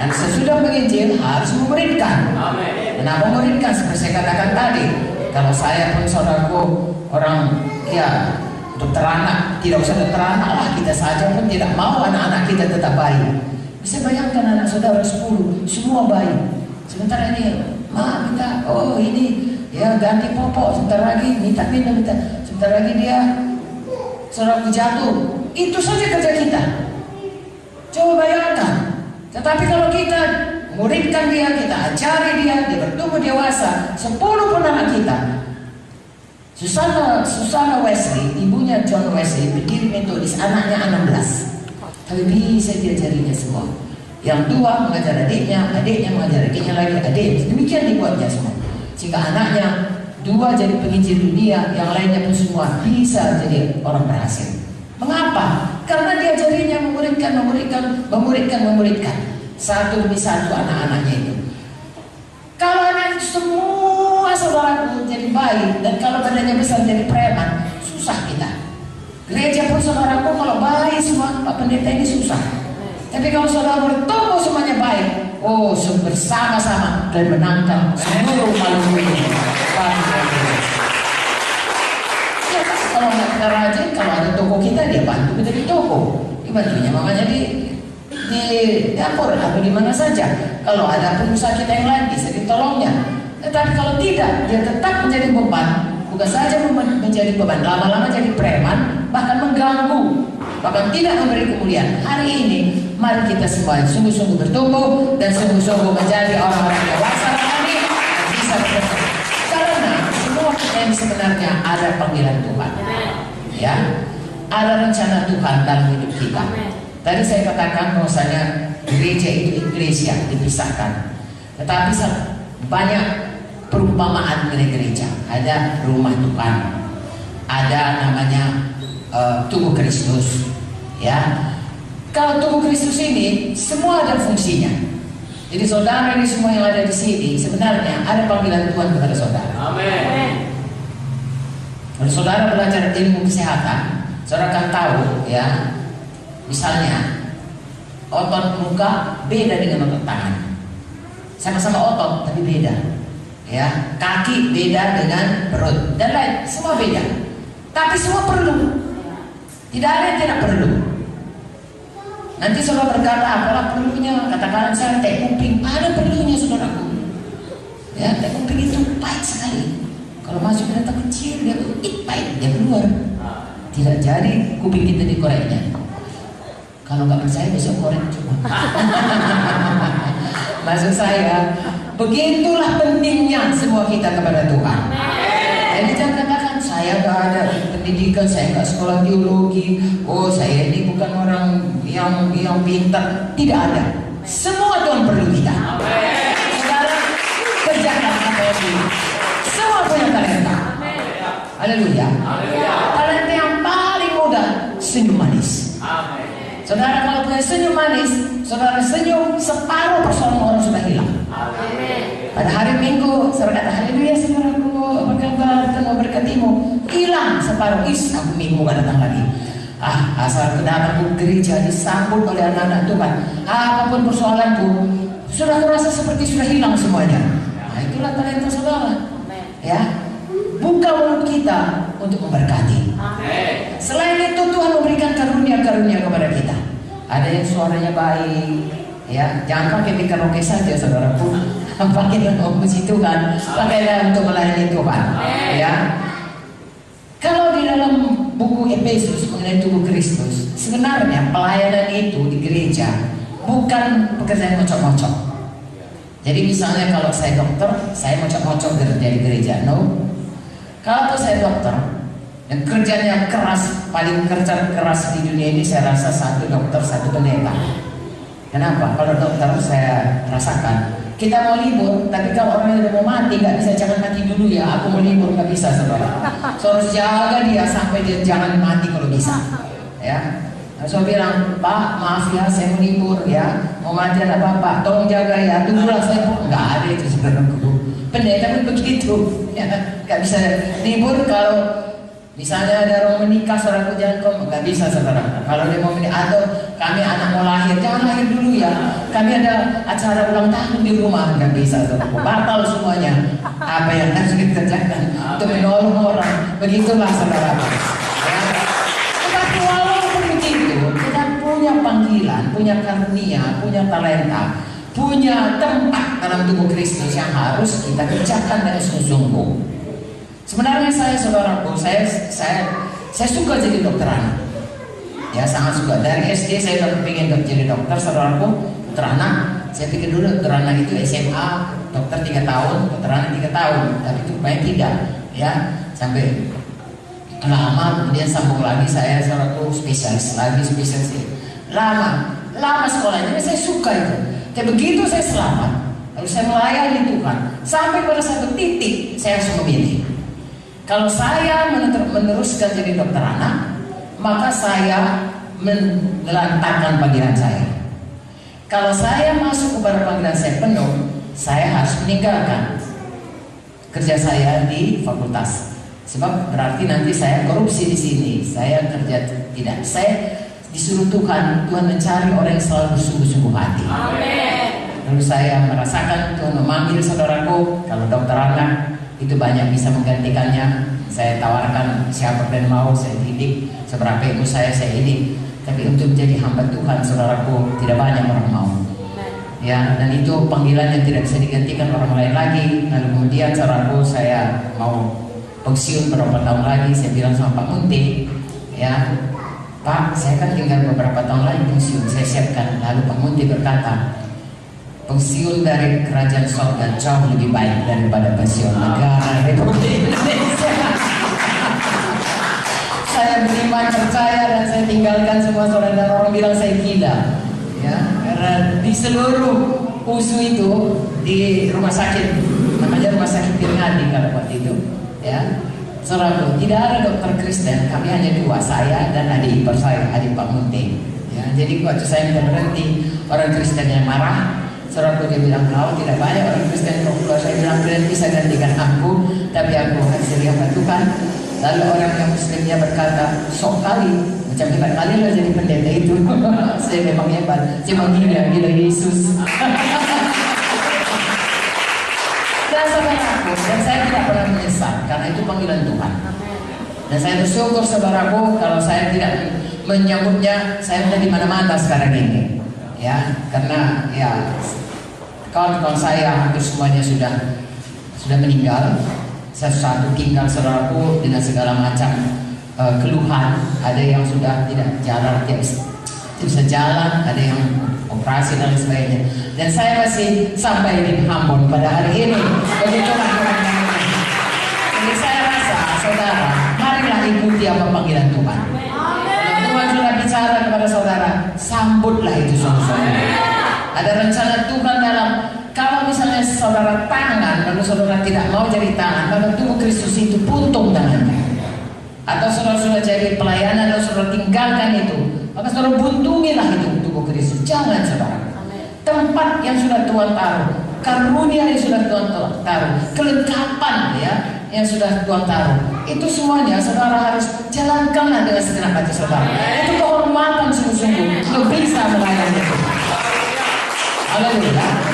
Dan sesudah menginjil harus memuridkan. Kenapa memuridkan? Seperti saya katakan tadi, kalau saya pun saudaraku orang ya dokter anak, tidak usah dokter anak lah, kita saja pun tidak mau anak-anak kita tetap bayi. Bisa bayangkan anak saudara 10 semua bayi. Sebentar ini minta, oh ini ya ganti popok, sebentar lagi minta, sebentar lagi dia saudaraku jatuh. Itu saja kerja kita. Coba bayangkan. Tetapi kalau kita muridkan dia, kita ajari dia bertumbuh dewasa, 10 pun anak kita. Susana Wesley, ibunya John Wesley, pendiri Metodis, anaknya 16. Tapi bisa diajarinya semua. Yang 2 mengajar adiknya mengajar adiknya lagi, adik. Demikian dibuatnya semua. Sehingga anaknya 2 jadi penginjil dunia, yang lainnya pun semua bisa jadi orang berhasil. Mengapa? Karena diajarinya memuridkan. Satu demi satu anak-anaknya itu. Kalau anak itu semua saudaraku jadi baik, dan kalau badannya besar jadi preman, susah kita. Gereja pun saudaraku kalau baik semua Pak Pendeta ini susah. Tapi kalau saudara bertumbuh semuanya baik, oh bersama-sama dan menangkan seluruh makhluk ini. Kalau nggak kita rajin, kalau ada toko kita dia bantu kita di toko, dibantunya mamanya di dapur atau di mana saja. Kalau ada pengusaha kita yang lain bisa ditolongnya. Tetapi kalau tidak, dia tetap menjadi beban. Bukan saja menjadi beban, lama-lama jadi preman, bahkan mengganggu, bahkan tidak memberi kemuliaan. Hari ini mari kita semua sungguh-sungguh bertumbuh dan sungguh-sungguh menjadi orang-orang dewasa kami dan bisa bertumbuh. Karena semua kita ini sebenarnya ada panggilan Tuhan. Ya, ada rencana Tuhan dalam hidup kita. Tadi saya katakan bahwasanya gereja itu iglesia dipisahkan. Tetapi banyak perumpamaan mengenai gereja. Ada rumah Tuhan, ada namanya tubuh Kristus. Ya, kalau tubuh Kristus ini semua ada fungsinya. Jadi saudara ini semua yang ada di sini sebenarnya ada panggilan Tuhan kepada saudara. Amin. Kalau saudara belajar ilmu kesehatan, saudara akan tahu ya. Misalnya otot muka beda dengan otot tangan. Sama-sama otot tapi beda. Ya, kaki beda dengan perut dan lain, semua beda. Tapi semua perlu. Tidak ada yang tidak perlu. Nanti saudara berkata, apalah perlunya? Katakan saya teh kuping, ada perlunya saudaraku. Ya, teh kuping itu pahit sekali. Kalau masuk ke otak kecil dia pahit, dia keluar. Tidak jadi kuping kita dikoreknya. Kalau nggak percaya besok korek coba. Maksud saya, begitulah pentingnya semua kita kepada Tuhan. Jadi jangan katakan saya nggak ada pendidikan, saya nggak sekolah teologi, oh saya ini bukan orang yang pintar. Tidak ada. Semua Tuhan perlu kita. Saudara kerjakan apa yang ini. Semua punya talenta. Haleluya. Talenta yang paling mudah senyum manis. Saudara kalau punya senyum manis, saudara senyum, separuh persoalan orang sudah hilang. Pada hari Minggu, saudara kata haleluya saudaraku, apa kabar, Tuhan memberkatimu. Hilang separuh, aku Minggu gak datang lagi. Asal kedatang ke gereja disambut oleh anak-anak Tuhan, apapun persoalanku, sudah merasa seperti sudah hilang semuanya. Nah itulah talenta saudara. Ya, buka mulut kita untuk memberkati. Selain itu Tuhan memberikan karunia-karunia kepada kita. Ada yang suaranya baik, ya jangan pakai karaoke saja saudaraku. Pakai puji Tuhan, pakailah untuk melayani Tuhan. Ya, kalau di dalam buku Efesus mengenai tubuh Kristus, sebenarnya pelayanan itu di gereja bukan pekerjaan mocok-mocok. Jadi misalnya kalau saya dokter, saya mocok-mocok kerja di gereja, no. Kalau saya dokter dan kerjanya keras, paling kerja keras di dunia ini saya rasa satu dokter, satu pendeta. Kenapa? Kalau dokter saya rasakan kita mau libur, tapi kalau orang yang mau mati nggak bisa, jangan mati dulu ya. Aku mau libur nggak bisa saudara. So harus jaga dia sampai dia jangan mati kalau bisa. Ya. So bilang Pak maaf ya saya mau libur ya, mau mati ada apa-apa, tolong jaga ya. Tunggulah saya nggak ada itu saudaraku. Pendeta pun begitu. Ya, nggak bisa libur kalau misalnya ada orang menikah, saudaraku jangan nggak bisa saudara. Kalau dia mau menikah atau kami anak mau lahir, jangan lahir dulu ya. kami ada acara ulang tahun di rumah, nggak bisa, saudaraku. Batal semuanya. Apa yang harus dikerjakan untuk menolong orang, begitulah saudaraku. Ya. Tetapi walaupun begitu, kita punya panggilan, punya karunia, punya talenta, punya tempat dalam tubuh Kristus yang harus kita kerjakan dengan sungguh-sungguh. Sebenarnya saudaraku, saya suka jadi dokter anak. Ya, sangat suka. Dari SD saya udah pengen jadi dokter, saudaraku. Dokter anak, saya pikir dulu dokter anak itu SMA, dokter 3 tahun, dokter anak 3 tahun. Tapi itu banyak tidak, ya. Sampai lama, kemudian sambung lagi saya saudaraku spesialis lagi, spesialis. Lama sekolahnya, saya suka itu. Dan begitu saya selamat, lalu saya melayani Tuhan. Sampai pada satu titik, saya harus memilih. Kalau saya meneruskan jadi dokter anak, maka saya menelantarkan panggilan saya. Kalau saya masuk kepada panggilan saya penuh, saya harus meninggalkan kerja saya di fakultas. Sebab berarti nanti saya korupsi di sini. Saya kerja tidak. Saya disuruh Tuhan mencari orang yang selalu bersungguh-sungguh hati. Amin. Lalu saya merasakan Tuhan memanggil saudaraku. Kalau dokter anak itu banyak bisa menggantikannya. Saya tawarkan siapa yang mau, saya didik. Seberapa ilmu saya didik. Tapi untuk menjadi hamba Tuhan, saudaraku, tidak banyak orang mau. Ya, dan itu panggilan yang tidak bisa digantikan orang lain lagi. Lalu kemudian saudaraku, saya mau pensiun beberapa tahun lagi. Saya bilang sama Pak Munti, ya, Pak, saya kan tinggal beberapa tahun lagi pensiun, saya siapkan. Lalu Pak Munti berkata, pensiun dari kerajaan sorga jauh lebih baik daripada pensiun negara Republik Indonesia. Saya beriman, percaya, dan saya tinggalkan semua saudara. Orang bilang saya gila, ya, karena di seluruh USU itu di rumah sakit, namanya rumah sakit Tirngadi kalau waktu itu, ya, saudara, tidak ada dokter Kristen. Kami hanya 2, saya dan adik ipar saya, adik Pak Munti. Ya, jadi waktu saya berhenti, orang Kristen yang marah. Saudaraku, dia bilang, kalau tidak banyak orang Kristen yang keluar. Saya bilang, kalian bisa gantikan aku, tapi aku harus jadi hamba Tuhan. Lalu orang yang Muslimnya berkata, sok kali, macam hebat kali lah jadi pendeta itu. Saya memang hebat, cuma gila Yesus. Dan saudaraku, dan saya tidak pernah menyesal, karena itu panggilan Tuhan. Dan saya bersyukur saudaraku, kalau saya tidak menyambutnya, saya menjadi mana-mana sekarang ini. Ya, karena ya kawan-kawan saya hampir semuanya sudah meninggal. Saya satu tinggal saudaraku dengan segala macam keluhan. Ada yang sudah tidak jalan, tidak bisa jalan, ada yang operasi dan sebagainya. Dan saya masih sampai di Ambon pada hari ini. Begitulah teman-teman. Jadi saya rasa saudara, marilah ikuti apa panggilan Tuhan. Kalau Tuhan sudah bicara kepada saudara, sambutlah itu sungguh-sungguh. Ada rencana Tuhan dalam. Kalau misalnya saudara tangan, lalu saudara tidak mau jadi tangan, lalu tubuh Kristus itu puntung tangannya. Atau saudara sudah jadi pelayanan, lalu saudara tinggalkan itu, maka saudara buntungilah itu tubuh Kristus. Jangan saudara. Tempat yang sudah Tuhan taruh, karunia yang sudah Tuhan taruh, kelengkapan ya yang sudah Tuhan taruh, itu semuanya saudara harus jalankanlah dengan segenap hati saudara. Itu kehormatan sungguh-sungguh untuk bisa melayani itu. Haleluya.